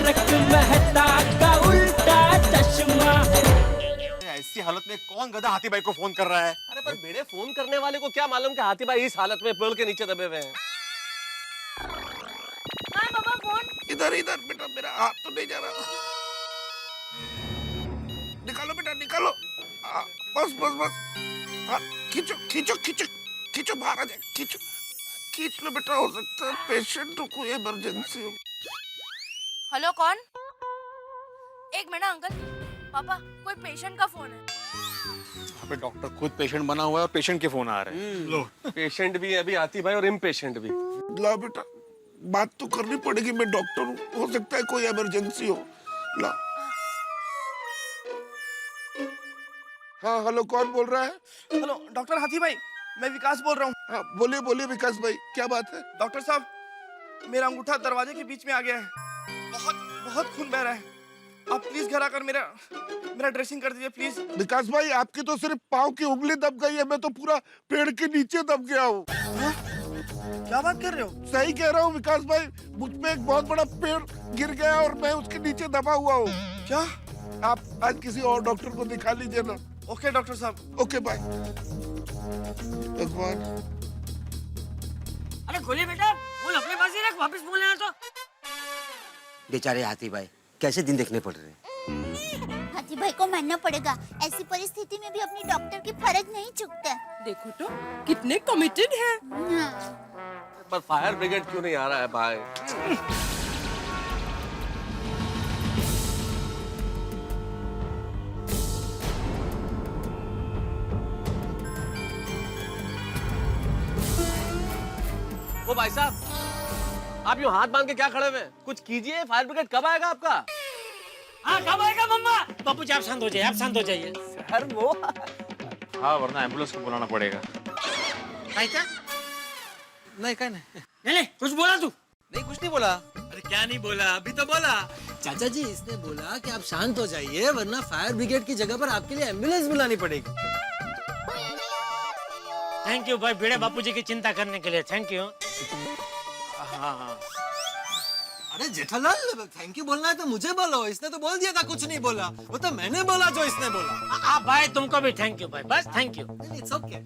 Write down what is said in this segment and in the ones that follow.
तारक मेहता का उल्टा चश्मा। ऐसी हालत में कौन गधा हाथी भाई को फोन कर रहा है? अरे पर बेड़े फोन करने वाले को क्या मालूम कि हाथी भाई इस हालत में पेड़ के नीचे दबे हुए हैं। हाँ पापा फोन। इधर इधर बेटा, मेरा हाथ तो नहीं जा रहा। निकालो बेटा निकालो। बस बस बस। हाँ, खींचो खींचो खींचो खींचो, बाहर आ जाए। खींचो खींच लो बेटा, हो सकता है पेशेंट को कोई इमरजेंसी हो। हेलो कौन? एक मिनट अंकल। पापा कोई पेशेंट का फोन है। यहाँ पे डॉक्टर खुद पेशेंट बना हुआ है और पेशेंट के फोन आ रहे हैं। लो पेशेंट भी है अभी हाथी भाई और इम्पेशेंट भी। ला बेटा, बात तो करनी पड़ेगी, मैं डॉक्टर हूँ, हो सकता है कोई इमरजेंसी हो। ला। हाँ हेलो, कौन बोल रहा है? हेलो डॉक्टर हाथी भाई, मैं विकास बोल रहा हूँ। हाँ बोलिए बोलिए विकास भाई, क्या बात है? डॉक्टर साहब, मेरा अंगूठा दरवाजे के बीच में आ गया है। बहुत बहुत खून बह रहा है। आप प्लीज घर आकर मेरा ड्रेसिंग कर दीजिए प्लीज। विकास भाई, आपकी तो सिर्फ पाँव की उंगली दब गई है, मैं तो पूरा पेड़ के नीचे दब गया हूँ। क्या बात कर रहे हो? सही कह रहा हूँ विकास भाई, मुझ पे एक बहुत बड़ा पेड़ गिर गया और मैं उसके नीचे दबा हुआ हूँ। क्या? आप आज किसी और डॉक्टर को दिखा लीजिए ना। ओके डॉक्टर साहब। Okay bye. भगवान। अरे खोलिए बेटा, फोन अपने पास ही रख, वापस फोन लेना तो। बेचारे हाथी भाई कैसे दिन देखने पड़ रहे हैं। हाथी भाई को मानना पड़ेगा, ऐसी परिस्थिति में भी अपनी डॉक्टर की फर्ज नहीं चूकता। देखो तो कितने कमिटेड हैं। पर फायर ब्रिगेड क्यों नहीं आ रहा है भाई? वो भाई साहब, आप यूं हाथ बांध के क्या खड़े हुए हैं? कुछ कीजिए, फायर ब्रिगेड कब आएगा आपका? हाँ कब आएगा मम्मा? बापू जी आप शांत हो जाइए, आप शांत हो जाइए। सर वो हाँ वरना एम्बुलेंस को बुलाना पड़ेगा। क्या? नहीं क्या नहीं। नहीं कुछ बोला तू? नहीं कुछ नहीं बोला। अरे क्या नहीं बोला? अभी तो बोला। चाचा जी इसने बोला कि आप शांत हो जाइए वरना फायर ब्रिगेड की जगह पर आपके लिए एम्बुलेंस बुलानी पड़ेगी। थैंक यू भाई, बेड़े बापू जी की चिंता करने के लिए थैंक यू। हाँ। अरे जेठालाल, थैंक यू बोलना है तो मुझे बोलो, इसने तो बोल दिया था कुछ नहीं बोला, वो तो मैंने बोला जो इसने बोला। आप भाई तुमको भी थैंक यू भाई, बस thank you. It's okay.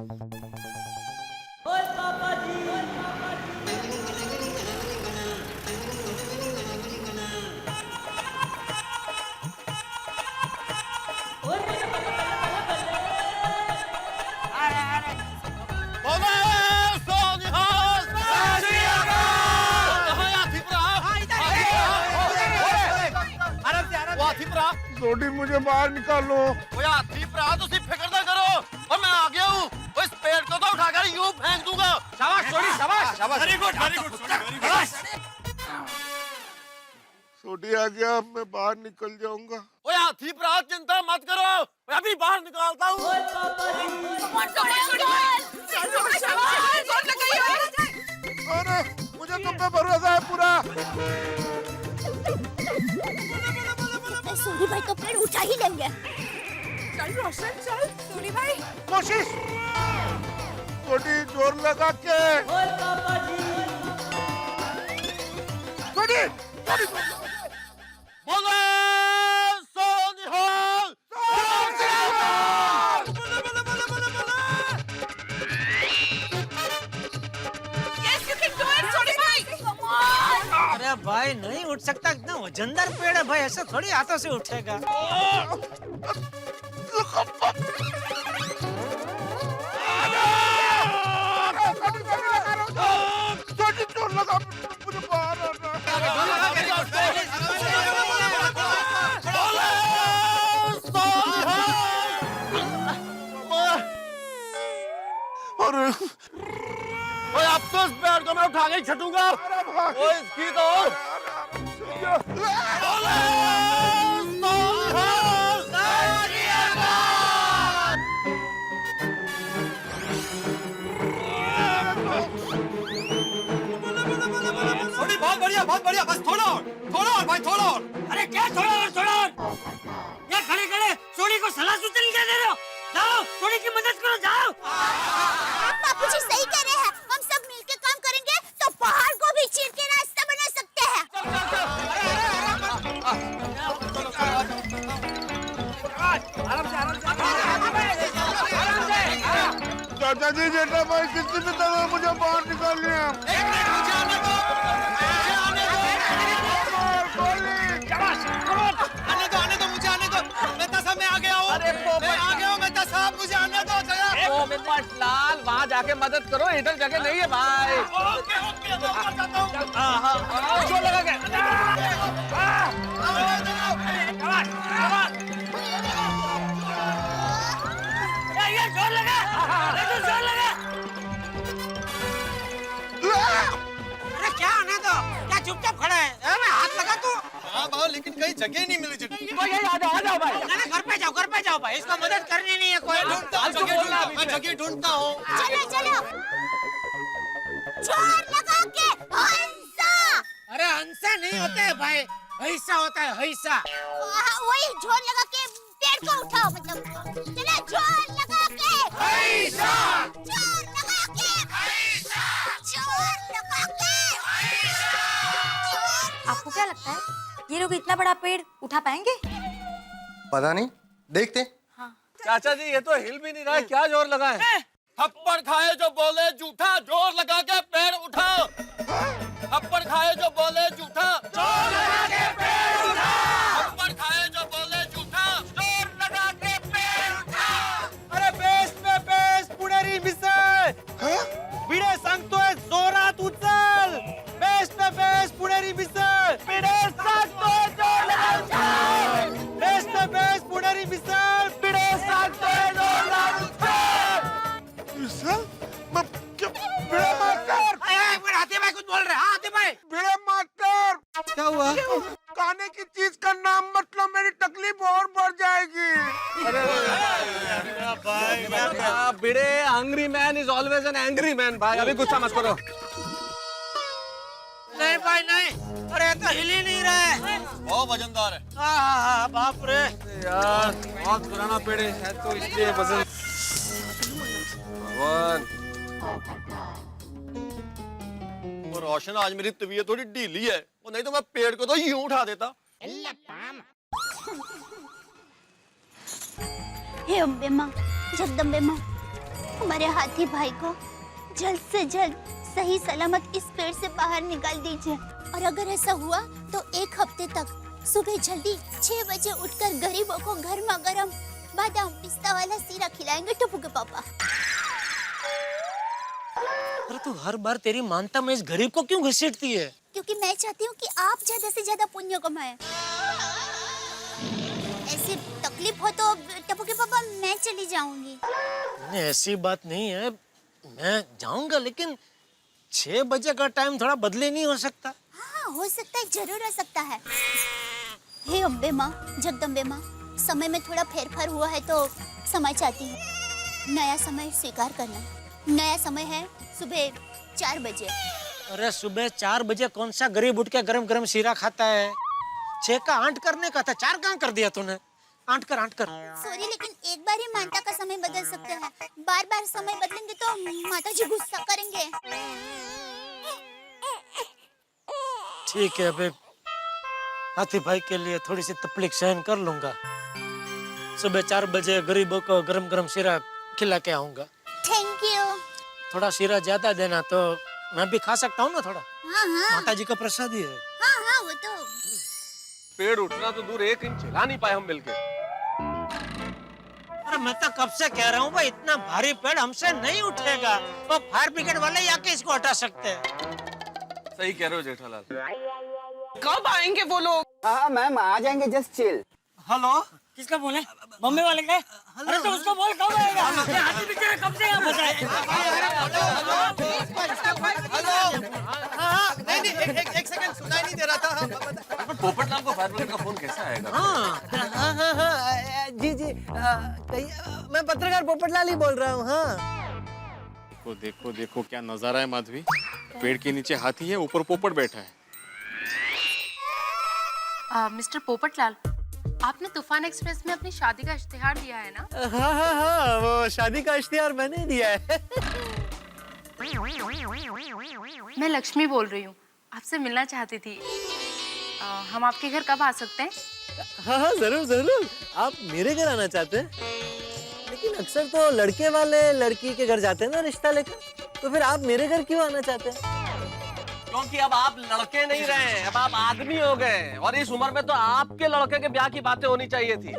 Sodhi मुझे बाहर निकालो। फिक्र ना करो और मैं आ गया हूँ। इस पेड़ को तो उठाकर यूं फेंक दूंगा। शाबाश छोड़ी, शाबाश शाबाश। Very good very good. Sodhi आ गया, अब मैं बाहर निकल जाऊंगा। ओए हाथी भरा चिंता मत करो, मैं अभी बाहर निकालता हूँ। अरे मुझे तुम पे भरोसा है पूरा। सोडी भाई तो पेड़ उठा ही लेंगे। चल रोशन चल। सोनी भाई कोशिश। सोडी जोर लगा के। सोडी बोलो सोनिहाल। Yes you can do it Soni भाई। अरे भाई नहीं उठ सकता, इतना वजनदार पेड़ है भाई, ऐसे थोड़ी हाथों से उठेगा। सोडी जोर लगा, मुझे बाहर आना। अरे ओए अब तो इस पेड़ को मैं उठा के छटूंगा। ओए इसकी तो बहुत बढ़िया, बस थोड़ा और भाई, थोड़ा और। अरे क्या थोड़ा और या खड़े खड़े सोनी को सलाह सूचना क्या दे रहे हो? जाओ सोनी की मदद करो, जाओ। बापूजी सही कह रहे हैं, हम सब मिलकर काम करेंगे तो पहाड़ को भी चीर के रास्ता बना सकते हैं। चाचा जी जेठा भाई किसी भी तरह मुझे बाहर निकाल लिया। एक मिनट मुझे आने दो, मुझे आने दो। आने दो मुझे आने दो। मेहता साहब मैं आ गया हूँ। मैं आ गया हूँ मेहता साहब, मुझे आने दो जरा। पोपट लाल वहाँ जाके मदद करो, इधर जगह नहीं है भाई। ओके ओके मैं ऊपर जाता हूँ। जोर लगा के ये जोर लगा, जोर लगा। अरे क्या आने दो, क्या चुपचाप खड़ा है? अरे हाथ लगा तू। हाँ बाबा लेकिन कहीं जगह नहीं मिली जेठा। आ जाओ भाई। अरे घर पे जाओ भाई, इसको मदद करनी नहीं है कोई। मैं जगह ढूंढता हूँ। चलो चलो जोर लगा के हंसा। अरे हंसा नहीं होता है भाई, हिस्सा होता है हिस्सा। वही जोर लगा के पेड़ को उठाओ, मतलब चला जोर लगा के ऐसा। जोर लगा के जोर लगा के। आपको क्या लगता है ये लोग इतना बड़ा पेड़ उठा पाएंगे? पता नहीं, देखते। हाँ। चाचा जी ये तो हिल भी नहीं रहा है, क्या जोर लगा है? थप्पड़ खाए जो बोले झूठा, जोर लगा के पैर उठाओ। थप्पड़ खाए जो बोले झूठा, जोर लगा के पैर उठाओ। थप्पड़ खाए जो बोले झूठा, जोर लगा के पैर उठाओ। अरे बेस पे बेस पुणेरी मिसळ भिडे सांगतोय जोरात उचल. बेस पे बेस पुणेरी मिसळ भिडे सांगतोय जोरात उचल. बेस पे बेस पुणेरी मिसळ भिडे सांगतोय जोरात उचल. मिसल मैं क्या बिड़ा मास्टर हाथी भाई कुछ बोल रहे हैं। हाथी भाई बिड़ा मास्टर क्या हुआ? खाने की चीज का नाम मतलब मेरी तकलीफ और बढ़ जाएगी। Bhide hungry man is always an angry man भाई, अभी गुस्सा मत करो. नहीं भाई नहीं, अरे तो हिल ही नहीं रहा है। बहुत वजनदार है। हाँ बाप रे। यार बहुत पुराना पेड़ है तो इसलिए वजन. भगवान और रोशन आज मेरी तबीयत थोड़ी ढीली है, वो नहीं तो मैं पेड़ को तो यूं उठा देता। हे अम्बे माँ, जगदम्बे माँ, हमारे हाथी भाई को जल्द से जल्द सही सलामत इस पेड़ से बाहर निकाल दीजिए। और अगर ऐसा हुआ तो 1 हफ्ते तक सुबह जल्दी 6 बजे उठकर गरीबों को गर्मा गर्म बादाम पिस्ता वाला सीरा खिलाएंगे टप्पू के पापा। अरे तू हर बार तेरी मानता में इस गरीब को क्यों घसीटती है? क्योंकि मैं चाहती हूँ कि आप ज्यादा से ज्यादा पुण्य कमाएं। ऐसी तकलीफ हो तो टप्पू के पापा मैं चली जाऊंगी। नहीं ऐसी बात नहीं है, मैं जाऊंगा लेकिन 6 बजे का टाइम थोड़ा बदले नहीं हो सकता? हाँ हो सकता है, जरूर हो सकता है। हे अम्बे माँ, जगदम्बे माँ, समय में थोड़ा फेरफार हुआ है तो क्षमा चाहती हूँ। नया समय स्वीकार करना। नया समय है सुबह 4 बजे। अरे सुबह 4 बजे कौन सा गरीब उठ के गरम गरम शीरा खाता है? 6 का 8 करने का था, 4 कहाँ कर दिया तूने? 8 कर 8 कर। सॉरी लेकिन एक बार ही माता का समय बदल सकते हैं, बार बार समय बदलेंगे तो माता जी गुस्सा करेंगे। ठीक है बेब, हाथी भाई के लिए थोड़ी सी तकलीफ सहन कर लूंगा। सुबह 4 बजे गरीबों को गरम गरम शीरा खिला के आऊंगा। Thank you. थोड़ा शीरा ज्यादा देना तो मैं भी खा सकता हूँ ना थोड़ा। हाँ हाँ माता जी का प्रसाद ही है। हाँ हाँ वो तो। पेड़ उठना तो दूर 1 इंच हिला नहीं पाए हम मिलके. अरे मैं तो कब से कह रहा हूँ भाई, इतना भारी पेड़ हमसे नहीं उठेगा। वो फायर ब्रिगेड वाले ही आके इसको हटा सकते हैं। सही कह रहे हो जेठालाल. कब आएंगे वो लोग? हाँ मैम आ जाएंगे, जस्ट चिल. हेलो, किसका फोन है? बम्बे वाले का? अरे तो उसको बोल कब आएगा? हाथी बेचारे कब से यहाँ फंसा है? नहीं एक सेकंड सुनाई नहीं दे रहा था। पोपट लाल को फायर ब्रिगेड का फोन कैसे आएगा? जी मैं पत्रकार पोपटलाल ही बोल रहा हूँ. हाँ देखो देखो देखो क्या नजारा है माधवी. पेड़ के नीचे हाथी है, ऊपर पोपट बैठा है. मिस्टर पोपटलाल, आपने तूफान एक्सप्रेस में अपनी शादी का इश्तिहार दिया है ना? हाँ वो शादी का इश्तिहार मैंने दिया है. मैं लक्ष्मी बोल रही हूँ, आपसे मिलना चाहती थी. हम आपके घर कब आ सकते हैं? हाँ हाँ जरूर जरूर, आप मेरे घर आना चाहते हैं? लेकिन अक्सर तो लड़के वाले लड़की के घर जाते हैं ना रिश्ता लेकर, तो फिर आप मेरे घर क्यों आना चाहते हैं? क्योंकि अब आप लड़के नहीं रहे, अब आप आदमी हो गए, और इस उम्र में तो आपके लड़के के ब्याह की बातें होनी चाहिए थी।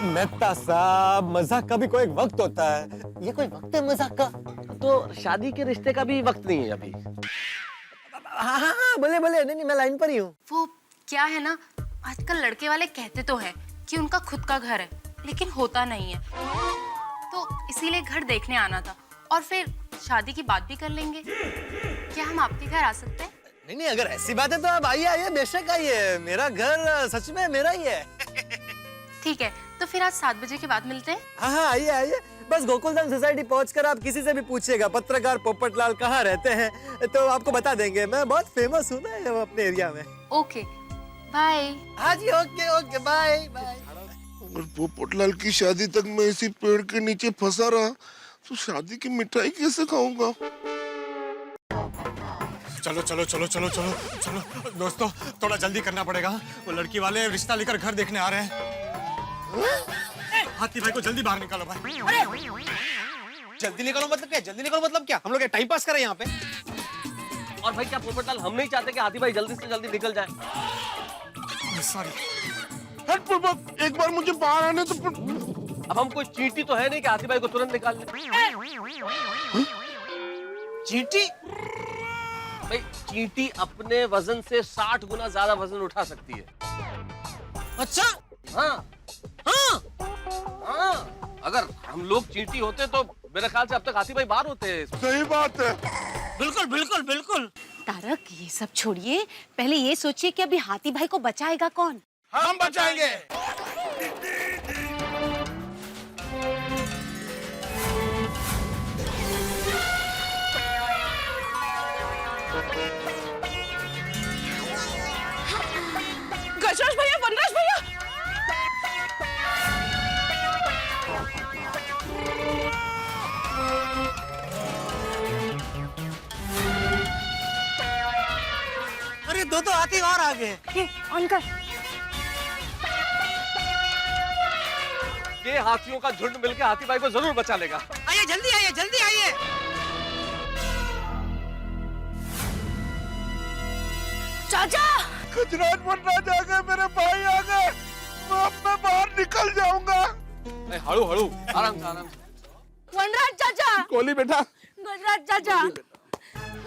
मेहता साहब, मजाक का भी कोई वक्त होता है, ये कोई वक्त है मजाक का? तो शादी के रिश्ते का भी वक्त नहीं है अभी। हाँ हाँ हाँ, बोले बोले, नहीं मैं लाइन पर ही हूँ। वो क्या है ना, आजकल लड़के वाले कहते तो है कि उनका खुद का घर है, लेकिन होता नहीं है, तो इसीलिए घर देखने आना था, और फिर शादी की बात भी कर लेंगे। क्या हम आपके घर आ सकते हैं? नहीं नहीं, अगर ऐसी बात है तो आप आइए आइए, बेशक आइए, मेरा घर सच में मेरा ही है। ठीक है, तो फिर आज 7 बजे के बाद मिलते हैं। हाँ हाँ आइए आइए, बस गोकुलधाम सोसाइटी पहुंचकर आप किसी से भी पूछिएगा पत्रकार पोपटलाल कहाँ रहते हैं, तो आपको बता देंगे। मैं बहुत फेमस हूँ ना अपने एरिया में। Okay bye. हाँ जी, ओके ओके, बाय बाय। अगर पोपटलाल की शादी तक मैं इसी पेड़ के नीचे फंसा रहा तो शादी की मिठाई कैसे खाऊंगा? चलो चलो चलो चलो चलो चलो दोस्तों, थोड़ा जल्दी करना पड़ेगा, वो लड़की वाले रिश्ता लेकर घर देखने आ रहे हैं। हाथी भाई को जल्दी बाहर निकालो भाई। जल्दी निकलो मतलब क्या? जल्दी निकलो मतलब क्या? हम लोग टाइम पास करें यहाँ पे? और भाई क्या पोपटलाल हम नहीं चाहते कि हाथी भाई जल्दी से जल्दी निकल जाए? सॉरी। एक बार मुझे बाहर आने तो। अब हम कोई चींटी तो है नहीं कि हाथी भाई को तुरंत निकाल ले। चींटी? भाई चींटी अपने वजन से 60 गुना ज्यादा वजन उठा सकती है। अच्छा हाँ हाँ हाँ, अगर हम लोग चींटी होते तो मेरे ख्याल से अब तक हाथी भाई बाहर होते। सही बात है। बिल्कुल बिल्कुल बिल्कुल। तारक, ये सब छोड़िए, पहले ये सोचिए कि अभी हाथी भाई को बचाएगा कौन? हम बचाएंगे। गजराज भैया, वनराज भैया, अरे दो तो हाथी और आ गए। ये ऑन कर। ये हाथियों का झुंड मिलकर हाथी भाई को जरूर बचा लेगा। आइए जल्दी आइए, जल्दी आइए। चाचा। गजराज वनराज आ गए, मेरे भाई आ गए, मैं बाहर निकल जाऊंगा। हड़ू हड़ू, आराम से आराम से। वनराज चाचा। कोली बेटा। गजराज चाचा,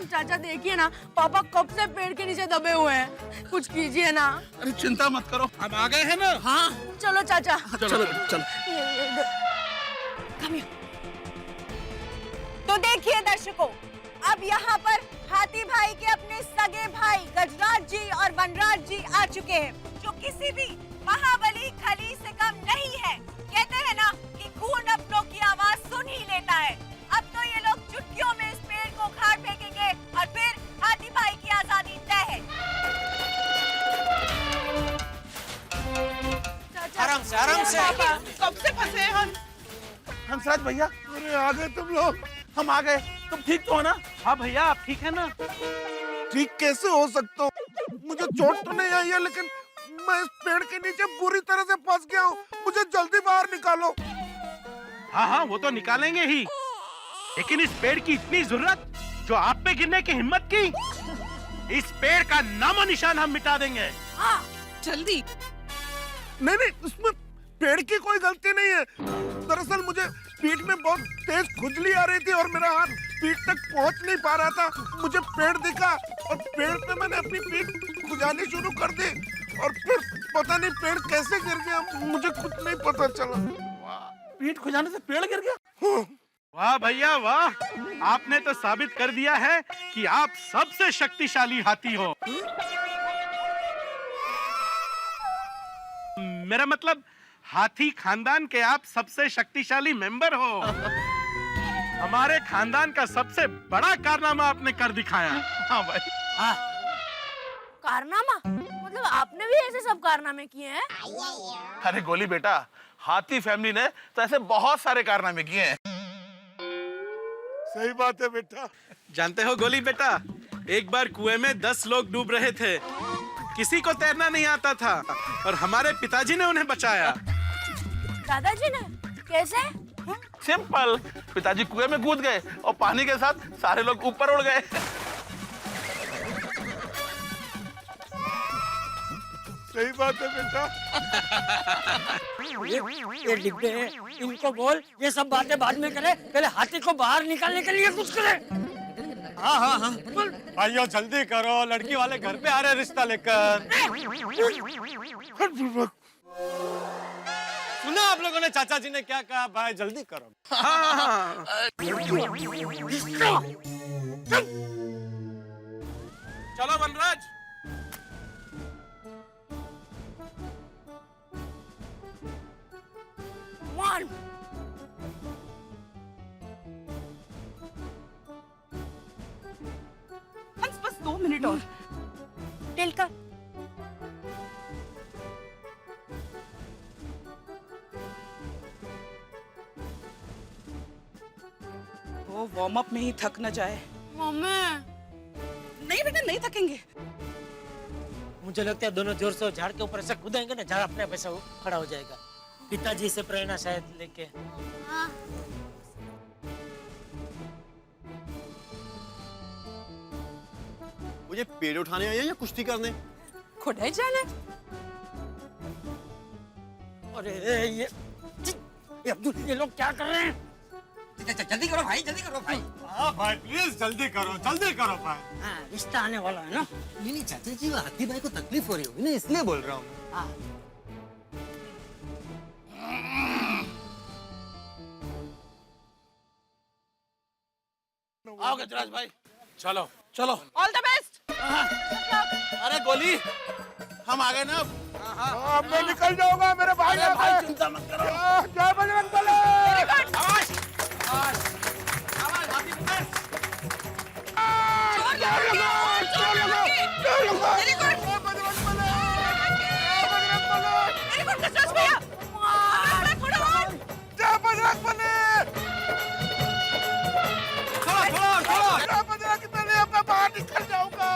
चाचा देखिए ना, पापा कब से पेड़ के नीचे दबे हुए हैं, कुछ कीजिए ना। अरे चिंता मत करो, हम आ गए हैं ना। हाँ चलो चाचा। चलो चलो। तो देखिए दर्शकों, अब यहाँ पर हाथी भाई के अपने सगे भाई गजराज जी और वनराज जी आ चुके हैं, जो किसी भी महाबली खली से कम नहीं है। कहते हैं ना कि खून अपनों की आवाज सुन ही लेता है। अब तो ये लोग चुटकियों में इस पेड़ को उखाड़ फेंकेंगे और फिर हाथी भाई की आजादी तय है। आराम से आराम से। कब से फंसे हैं हम? हंसराज भैया, अरे आ गए तुम लोग। हम आ गए, तुम ठीक तो हो ना? हाँ भैया, आप ठीक है ना? ठीक कैसे हो सकता हूँ? मुझे चोट तो नहीं आई है, लेकिन मैं इस पेड़ के नीचे बुरी तरह से फंस गया हूँ। मुझे जल्दी बाहर निकालो। हाँ हाँ, वो तो निकालेंगे ही, लेकिन इस पेड़ की इतनी जरूरत जो आप पे गिरने की हिम्मत की, इस पेड़ का नामो निशान हम मिटा देंगे। हाँ जल्दी। नहीं नहीं, इसमें पेड़ की कोई गलती नहीं है। दरअसल मुझे पीठ में बहुत तेज खुजली आ रही थी और मेरा हाथ पीठ तक पहुंच नहीं पा रहा था। मुझे पेड़ दिखा और पेड़ पे मैंने अपनी पीठ खुजानी शुरू कर दी, और फिर पता नहीं पेड़ कैसे गिर गया, मुझे कुछ नहीं पता चला। पीठ खुजाने से पेड़ गिर गया? वाह भैया वाह, आपने तो साबित कर दिया है कि आप सबसे शक्तिशाली हाथी हो। मेरा मतलब हाथी खानदान के आप सबसे शक्तिशाली मेंबर हो। हमारे खानदान का सबसे बड़ा कारनामा आपने कर दिखाया। हाँ भाई। हाँ। कारनामा मतलब आपने भी ऐसे सब कारनामे किए हैं? अरे गोली बेटा, हाथी फैमिली ने तो ऐसे बहुत सारे कारनामे किए हैं। सही बात है बेटा। जानते हो गोली बेटा, एक बार कुएं में 10 लोग डूब रहे थे, किसी को तैरना नहीं आता था और हमारे पिताजी ने उन्हें बचाया। दादाजी ने? कैसे? सिंपल, पिताजी कुएं में कूद गए और पानी के साथ सारे लोग ऊपर उड़ गए। सही बात है बेटा। ये डिब्बे हैं, इनको बोल ये सब बातें बाद में करे, पहले हाथी को बाहर निकालने के लिए कुछ करे। हाँ हाँ हाँ भाइयों जल्दी करो, लड़की वाले घर पे आ रहे रिश्ता लेकर। सुना आप लोगों ने चाचा जी ने क्या कहा? भाई जल्दी करो। चलो वनराज। हंस बस 2 मिनट और। टेल का वो वार्म अप में ही थक न जाए। मम्मी नहीं बेटा, नहीं थकेंगे। मुझे लगता है दोनों जोर से झाड़ के ऊपर से कूदेंगे ना, झाड़ अपने पैसा खड़ा हो जाएगा। पिताजी से प्रेरणा शायद लेके। हाँ। मुझे पेड़ उठाने आए या कुश्ती करने? खुदाई जाने। अरे ये अब्दुल, ये लोग क्या कर रहे हैं? जल्दी करो भाई, जल्दी करो भाई। हाँ भाई प्लीज जल्दी करो भाई। हाँ, रिश्ता आने वाला है ना। नहीं चाचा जी, हाथी भाई को तकलीफ हो रही होगी ना, इसलिए बोल रहा हूँ। हाँ। आओ गजराज भाई। चलो चलो। All the best. अरे गोली, हम आ गए ना। अब मैं निकल जाऊंगा मेरे भाई। भाई चिंता मत करो। जय बजरंग बली। आवाज आवाज आवाज, हाथी पकड़। बाहर निकल जाऊंगा।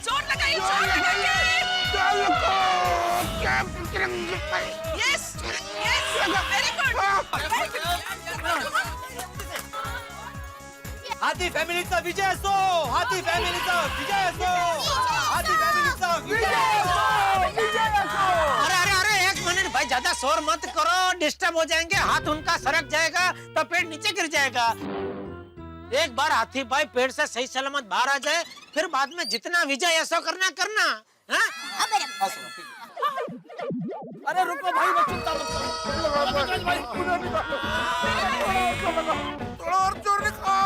चोट लगाइए, चोट लगाइए। Yes yes, very good. हाथी फॅमिलीचा विजय असो, हाथी फॅमिलीचा विजय असो, हाथी फॅमिलीचा विजय असो। अरे अरे अरे, एक मिनट भाई, ज्यादा शोर मत करो, डिस्टर्ब हो जाएंगे। हाथ उनका सरक जाएगा तो पेड़ नीचे गिर जाएगा। एक बार हाथी भाई पेड़ से सही सलामत बाहर आ जाए, फिर बाद में जितना विजय ऐसा करना। हाँ? अरे रुको भाई, वो चिंता मत करो। थोड़ा और जोर दिखा।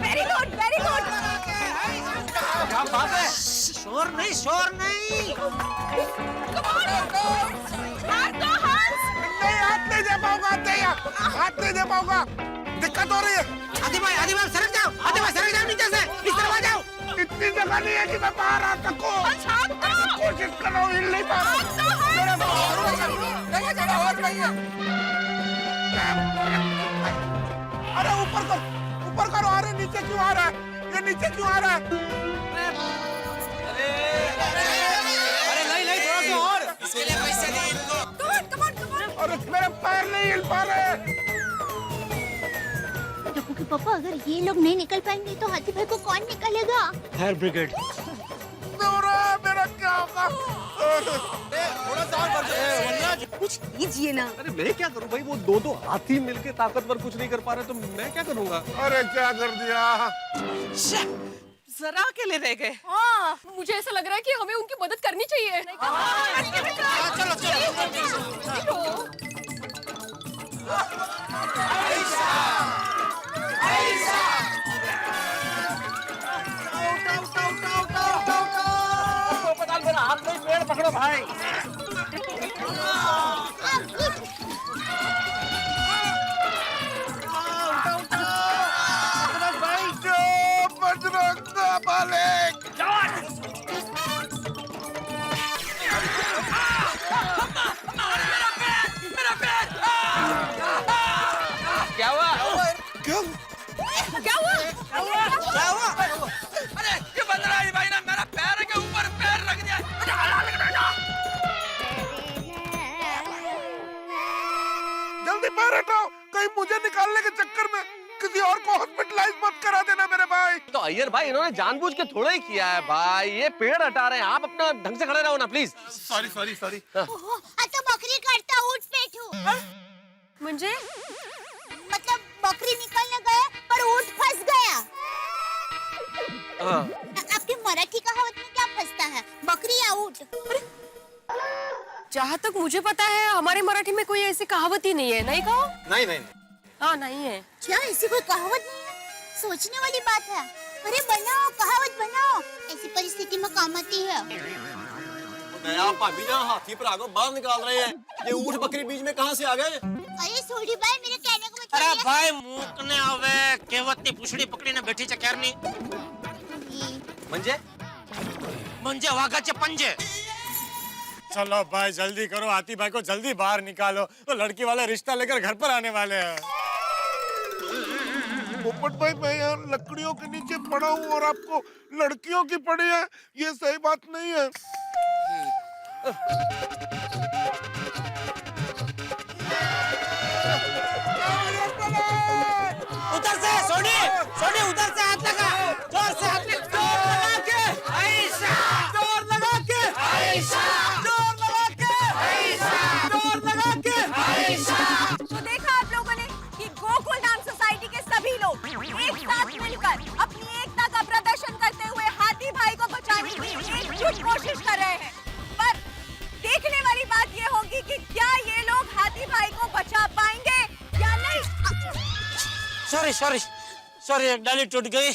Very good, very good. शोर नहीं। हाथ नहीं दे पाऊंगा, हाथ नहीं दे पाऊंगा। दिक्कत हो रही है। हाथी भाई सरक जाओ, नीचे से इस तरफ आ जाओ। इतनी जगह नहीं है कि मैं बाहर आ सकूं। कोशिश कर रहा हूँ, हिल नहीं पा अरे ऊपर करो। अरे नीचे क्यों आ रहा है? ये नीचे क्यों आ रहा है? अरे नहीं, थोड़ा सा और। Come on. अरे मेरे पैर नहीं हिल पा रहे। टप्पू के पापा, अगर ये लोग नहीं निकल पाएंगे तो हाथी भाई को कौन निकालेगा? Fire brigade. मेरा क्या होगा? थोड़ा सा और वनराज, कुछ कीजिए ना। अरे मैं क्या करूं भाई, वो दो हाथी मिलके ताकतवर कुछ नहीं कर पा रहे, तो मैं क्या करूंगा? अरे क्या कर दिया? जरा अकेले रह गए। हाँ, मुझे ऐसा लग रहा है कि हमें उनकी मदद करनी चाहिए। हाथ में पेड़ पकड़ो भाई। आंटी पैर हटाओ, कहीं मुझे निकालने के चक्कर में किसी और को हॉस्पिटलाइज मत करा देना मेरे भाई। तो अय्यर भाई इन्होंने जानबूझ के थोड़ा ही किया है भाई, ये पेड़ हटा रहे हैं, आप अपना ढंग से खड़े रहो ना प्लीज। Sorry sorry sorry. ओहो, आता बकरी काटता ऊँट पेटू। म्हणजे मतलब बकरी निकलने गया पर ऊँट फंस गया। हाँ। आपकी मराठी कहावत में क्या फंसता है, बकरी या ऊँट? जहाँ तक मुझे पता है हमारी मराठी में कोई ऐसी कहावत ही नहीं है, नहीं कहो? नहीं नहीं हाँ नहीं है। क्या ऐसी कोई कहावत नहीं है? सोचने वाली बात है। अरे बनाओ, कहावत बनाओ, ऐसी परिस्थिति में काम आती है। नया भाभी ना हाथी पर आगो बाहर निकाल रहे हैं, ये ऊँट बकरी बीच में कहाँ से आ गए? अरे सोडी भाई, मेरे कहने को मतलब अरे भाई मूकने आवे केवतनी पुछड़ी पकड़ीने बैठी છે ક્યારની म्हणजे वाघाचे पंजे। चलो भाई जल्दी करो, हाथी भाई को जल्दी बाहर निकालो, तो लड़की वाले रिश्ता लेकर घर पर आने वाले हैं। पोपट भाई, मैं यहाँ लकड़ियों के नीचे पड़ा हूँ और आपको लड़कियों की पड़ी है, ये सही बात नहीं है। उधर से सोनी, सोनी उधर से हाथ लगा, जोर से हाथ लगा, जोर लगा के, आयशा, जोर लगा के, आयशा, जोर लगा के, आयशा, जोर लगा के, आयशा। तो देखा आप लोगों ने कि गोकुल धाम सोसाइटी के सभी लोग एक साथ मिलकर अपनी एकता का प्रदर्शन करते हुए हाथी भाई को बचाने की एकजुट कोशिश कर रहे हैं। पर देखने वाली बात ये होगी कि क्या ये लोग हाथी भाई को बचा पाएंगे या नहीं। सॉरी सॉरी सॉरी, एक डाली टूट गई,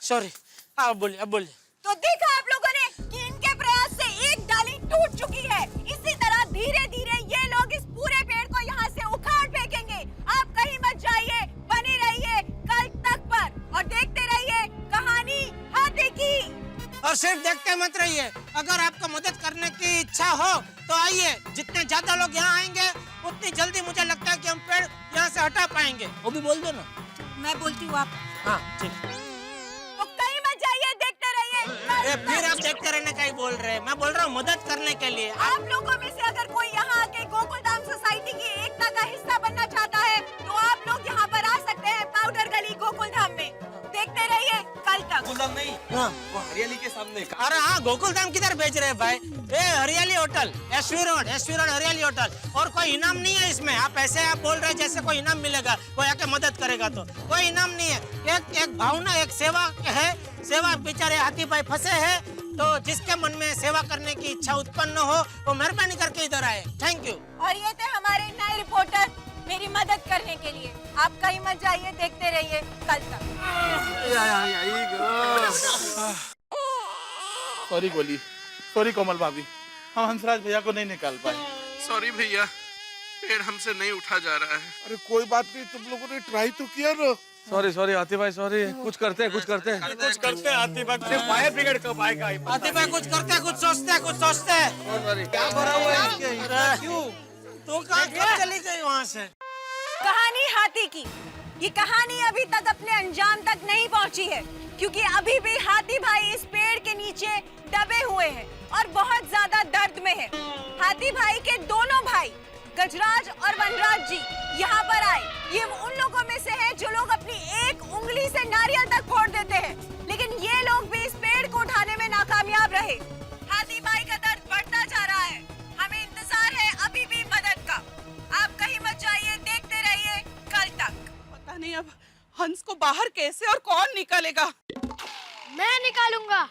सॉरी। अब बोलिए। तो देखा आप लोगों ने कि इनके प्रयास से एक डाली टूट चुकी है। इसी तरह धीरे धीरे ये लोग इस पूरे पेड़ को यहाँ से उखाड़ फेंकेंगे। आप कहीं मत जाइए, बने रहिए कल तक पर और देखते रहिए कहानी हाथी की। और सिर्फ देखते मत रहिए, अगर आपको मदद करने की इच्छा हो तो आइए। जितने ज्यादा लोग यहाँ आएंगे उतनी जल्दी मुझे लगता है कि हम पेड़ यहाँ से हटा पाएंगे। वो भी बोल दो ना। मैं बोलती हूँ आप। हाँ ठीक। तो कहीं मत जाइए, देखते रहिए। फिर आप देखते रहने का ही बोल रहे हैं, मैं बोल रहा हूँ मदद करने के लिए। आप लोगों में से अगर कोई यहाँ आके गोकुल धाम सोसाइटी की एकता का हिस्सा बनना चाहता है तो आप लोग यहाँ पर आ सकते हैं पाउडर गली गोकुल धाम में। देखते रहिए कल तक। नहीं, हाँ। वो हरियाली के सामने। अरे हाँ, गोकुल धाम किधर भेज रहे हैं भाई? ये हरियाली होटल, एसवी रोड हरियाली होटल। और कोई इनाम नहीं है इसमें। आप ऐसे आप बोल रहे हैं जैसे कोई इनाम मिलेगा, कोई आके मदद करेगा। तो कोई इनाम नहीं है, एक भावना, एक सेवा है। सेवा, बेचारे हाथी भाई फंसे हैं, तो जिसके मन में सेवा करने की इच्छा उत्पन्न हो वो मेहरबानी करके इधर आए। Thank you. और ये थे हमारे नए रिपोर्टर मेरी मदद करने के लिए। आप कहीं मत जाइए, देखते रहिए कल तक। सॉरी गोली, सॉरी कोमल भाभी, हम हंसराज भैया को नहीं निकाल पाए। सॉरी भैया, पेड़ हमसे नहीं उठा जा रहा है। अरे कोई बात नहीं, तुम लोगों ने ट्राई तो किया ना। सॉरी हाथी भाई, सॉरी। कुछ करते हैं हाथी भाई। सिर्फ फायर ब्रिगेड कब आएगा? हाथी भाई कुछ करते हैं, कुछ सोचते हैं। क्या भरा हुआ है इसके? क्यों? तो कहाँ चली गई वहाँ से? कहानी हाथी की ये कहानी अभी तक अपने अंजाम तक नहीं पहुंची है, क्योंकि अभी भी हाथी भाई इस पेड़ के नीचे दबे हुए हैं और बहुत ज्यादा दर्द में है। हाथी भाई के दोनों भाई गजराज और वनराज जी यहाँ पर आए। ये उन लोगों में से हैं जो लोग अपनी एक उंगली से नारियल तक फोड़ देते हैं, लेकिन ये लोग भी इस पेड़ को उठाने में नाकामयाब रहे। हाथी भाई का दर्द बढ़ता जा रहा है। हमें इंतजार है अभी भी मदद का। आप कहीं मत जाइए, देखते रहिए कल तक। पता नहीं अब हंस को बाहर कैसे और कौन निकालेगा। मैं निकालूंगा।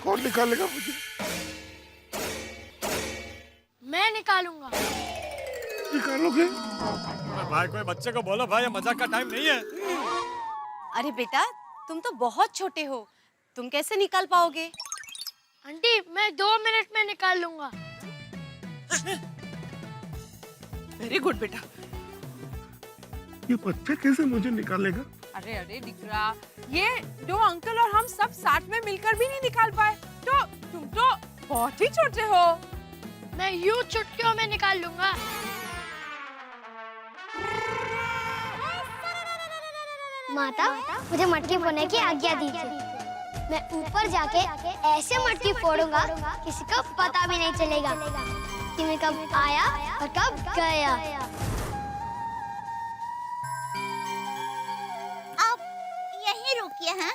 कौन निकालेगा मुझे? मैं निकालूंगा। निकालोगे? भाई कोई बच्चे को बोलो भाई, ये मजाक का टाइम नहीं है। अरे बेटा, तुम तो बहुत छोटे हो, तुम कैसे निकाल पाओगे? आंटी, मैं 2 मिनट में निकाल लूंगा। वेरी गुड बेटा। ये बच्चा कैसे मुझे निकालेगा? अरे अरे दिकरा, ये 2 अंकल और हम सब साथ में मिलकर भी नहीं निकाल पाए, तो तुम तो बहुत ही छोटे हो। मैं यूं चुटकियों में निकाल लूंगा। माता मुझे मटकी फोड़ने की आज्ञा दीजिए। मैं ऊपर जाके ऐसे मटकी फोड़ूंगा किसी को पता भी नहीं चलेगा कि मैं कब आया और कब गया। आप यहीं रुकिए हैं।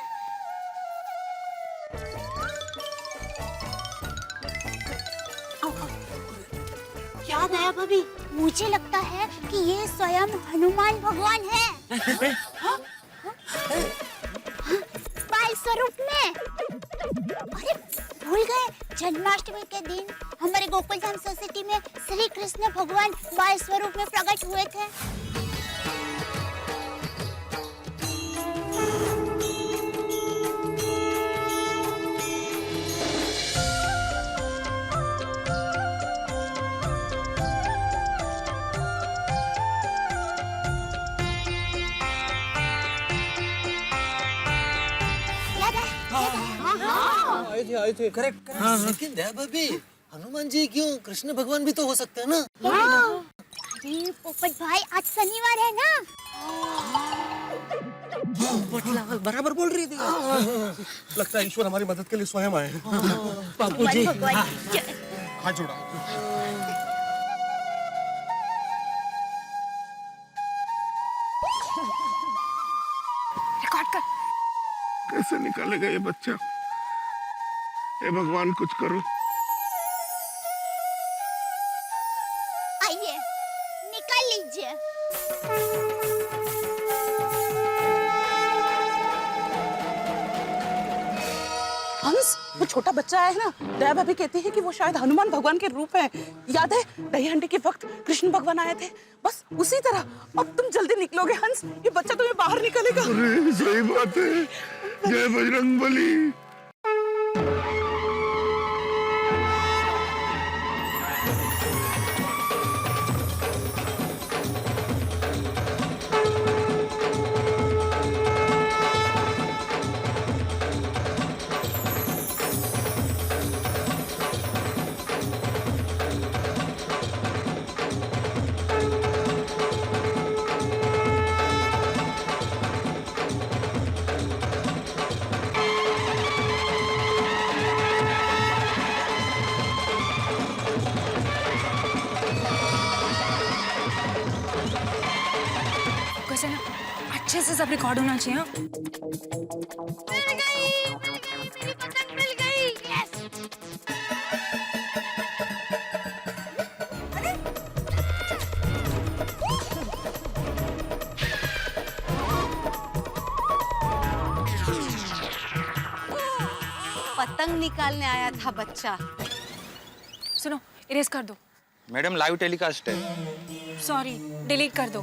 क्या गया भाभी? मुझे लगता है कि ये स्वयं हनुमान भगवान है। बाल स्वरूप में। अरे भूल गए, जन्माष्टमी के दिन हमारे गोकुल धाम सोसाइटी में श्री कृष्ण भगवान बाल स्वरूप में प्रकट हुए थे। आए थे करेक्ट। लेकिन दया भाभी, हनुमान जी क्यों, कृष्ण भगवान भी तो हो सकते हैं ना। अरे पोपट भाई, आज शनिवार है ना। बराबर बोल रही थी। लगता है ईश्वर हमारी मदद के लिए स्वयं आए। बापू जी हाथ जोड़ा। रिकॉर्ड कर। कैसे निकालेगा ये बच्चा? हे भगवान कुछ करो। आइए निकाल लीजिए। हंस, वो छोटा बच्चा है ना, दया भाभी कहती है कि वो शायद हनुमान भगवान के रूप है। याद है दही हंडी के वक्त कृष्ण भगवान आए थे, बस उसी तरह। अब तुम जल्दी निकलोगे हंस, ये बच्चा तुम्हें बाहर निकलेगा। अरे सही बात है। जय बजरंगबली। कैसे ना अच्छे से सब रिकॉर्ड होना चाहिए। मिल गई, मेरी पतंग मिल गई। यस। पतंग निकालने आया था बच्चा। सुनो, इरेज कर दो। मैडम लाइव टेलीकास्ट है। सॉरी, डिलीट कर दो।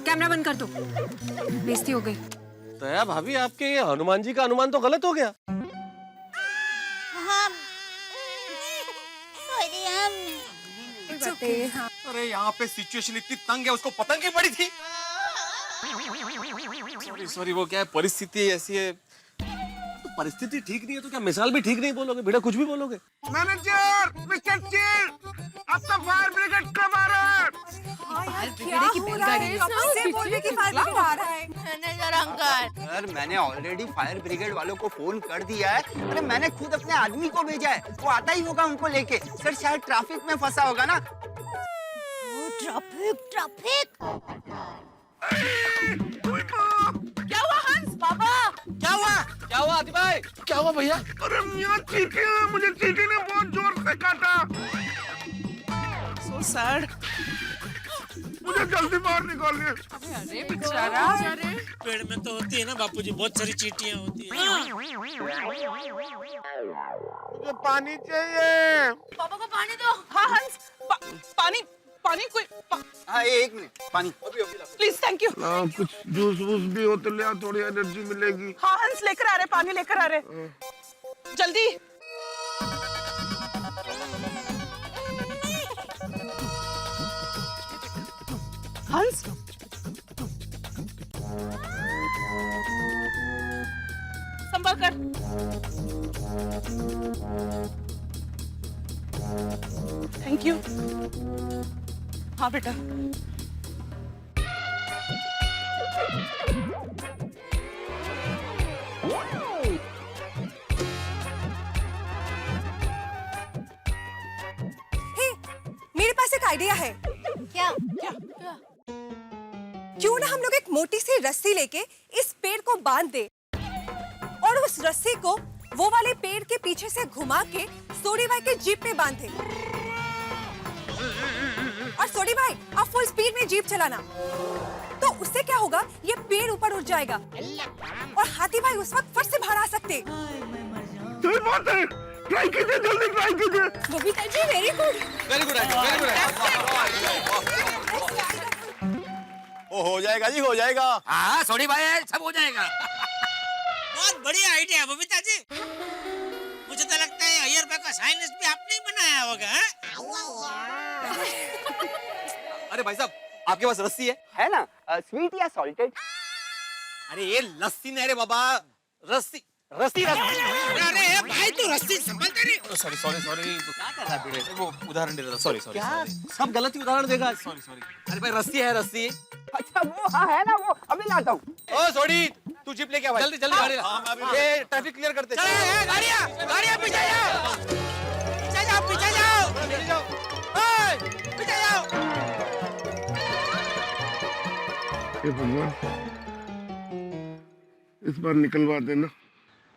कैमरा बंद कर दो। बेइज्जती हो गई। दया भाभी, आपके ये हनुमान जी का अनुमान तो गलत हो गया। हाँ, सॉरी अरे यहाँ पे सिचुएशन इतनी तंग है, उसको पतंग की पड़ी थी। सॉरी, वो क्या है, परिस्थिति ऐसी है। तो परिस्थिति ठीक नहीं है तो क्या मिसाल भी ठीक नहीं बोलोगे? बेटा कुछ भी बोलोगे। मैनेजर, मिस्टर चील, अब तो फायर ब्रिगेड कब आ रहा है? मैनेजर अंकल, सर मैंने ऑलरेडी फायर ब्रिगेड वालों को फोन कर दिया है। अरे मैंने खुद अपने आदमी को भेजा है, वो आता ही होगा उनको लेके। सर शायद ट्रैफिक में फंसा होगा ना। Traffic traffic. क्या हुआ हंस? बाबा क्या हुआ? क्या हुआ आदि भाई? क्या हुआ भैया? अरे मियां चींटी है, मुझे चींटी ने बहुत जोर से काटा। So sad. मुझे जल्दी बाहर निकालिए। अरे बेचारा। पेड़ में तो होती है ना बापूजी, बहुत सारी चींटियां होती हैं। मुझे पानी चाहिए। पापा को पानी दो। हाँ हंस, पानी पानी कोई हाँ एक मिनट, पानी प्लीज। Thank you. कुछ जूस वूस भी हो तो ले आ, थोड़ी एनर्जी मिलेगी। हाँ हंस, लेकर आ रहे, पानी लेकर आ रहे, जल्दी। हंस, संभल कर। Thank you. हाँ बेटा। आइडिया है। क्या क्यों ना हम लोग एक मोटी सी रस्सी लेके इस पेड़ को बांध दे और उस रस्सी को वो वाले पेड़ के पीछे से घुमा के सोडी भाई के जीप पे बांधे। और सोडी भाई आप फुल स्पीड में जीप चलाना, तो उससे क्या होगा, ये पेड़ ऊपर उठ जाएगा और हाथी भाई उस वक्त फट से बाहर आ सकते। सही बात है, ट्राई कीजिए, जल्दी ट्राई कीजिए। Babita ji very good, very good idea, very good. ओ हो जाएगा जी, हो जाएगा। हाँ सोडी भाई सब हो जाएगा। बहुत बढ़िया आइडिया है बबीता जी। मुझे तो लगता है अय्यर भाई का साइंस भी आपने ही बनाया होगा। अरे भाई साहब, आपके पास रस्सी है ना? स्वीट या सॉल्टेड? अरे ये लस्सी नहीं रे बाबा, रस्सी रस्सी रस्सी। अरे भाई तू रस्सी संभलते नहीं। सॉरी सॉरी सॉरी, क्या कर रहा है? वो उदाहरण दे रहा था। सॉरी सॉरी, सब गलत ही उदाहरण देगा। Sorry sorry. अरे भाई रस्सी है, रस्सी। अच्छा वो हाँ है ना, वो अभी लाता हूँ। ओ सॉरी, तू जीप लेके आ भाई। जल्दी जल्दी गाड़ी ला। ये ट्रैफिक क्लियर करते। गाड़ियाँ पीछे जाओ, पीछे जाओ, पीछे जाओ, पीछे जाओ, पीछे जाओ। हे भगवान, इस बार निकलवा देना।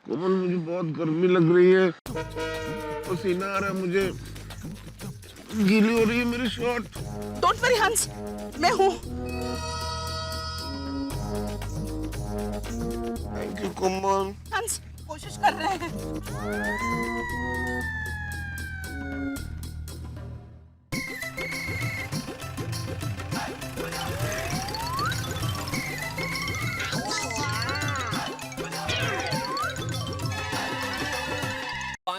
कोमल मुझे बहुत गर्मी लग रही है, पसीना आ रहा है मुझे, गीली हो रही है मेरी शर्ट। डोंट वरी हंस, मैं हूँ। थैंक यू कोमल। हंस कोशिश कर रहे हैं।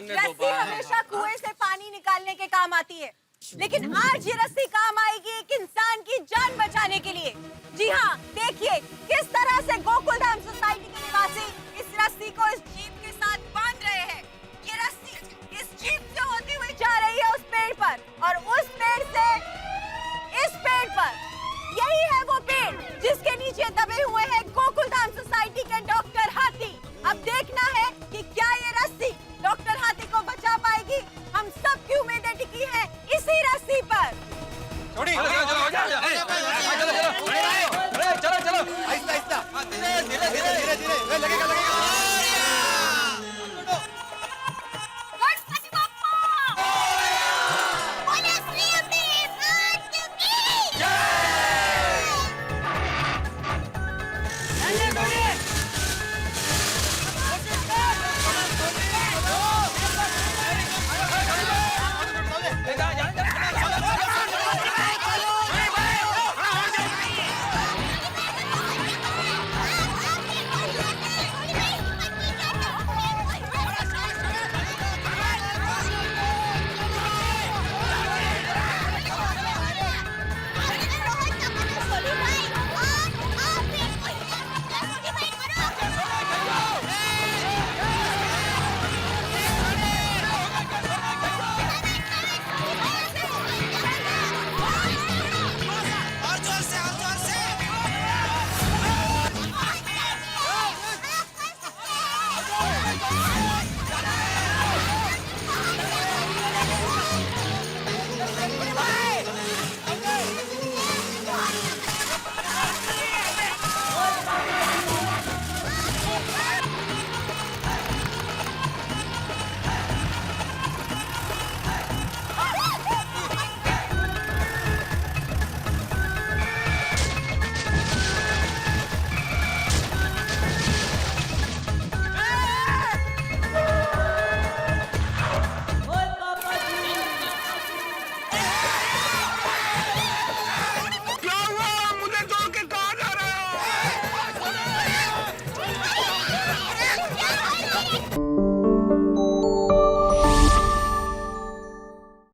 रस्सी हमेशा कुएं से पानी निकालने के काम आती है, लेकिन आज ये रस्सी काम आएगी एक इंसान की जान बचाने के लिए। जी हाँ, देखिए किस तरह से गोकुलधाम सोसाइटी के निवासी इस रस्सी को इस जीप के साथ बांध रहे हैं। ये रस्सी इस जीप से होती हुई जा रही है उस पेड़ पर, और उस पेड़ से इस पेड़ पर। यही है वो पेड़ जिसके नीचे दबे हुए हैं गोकुलधाम सोसाइटी के डॉक्टर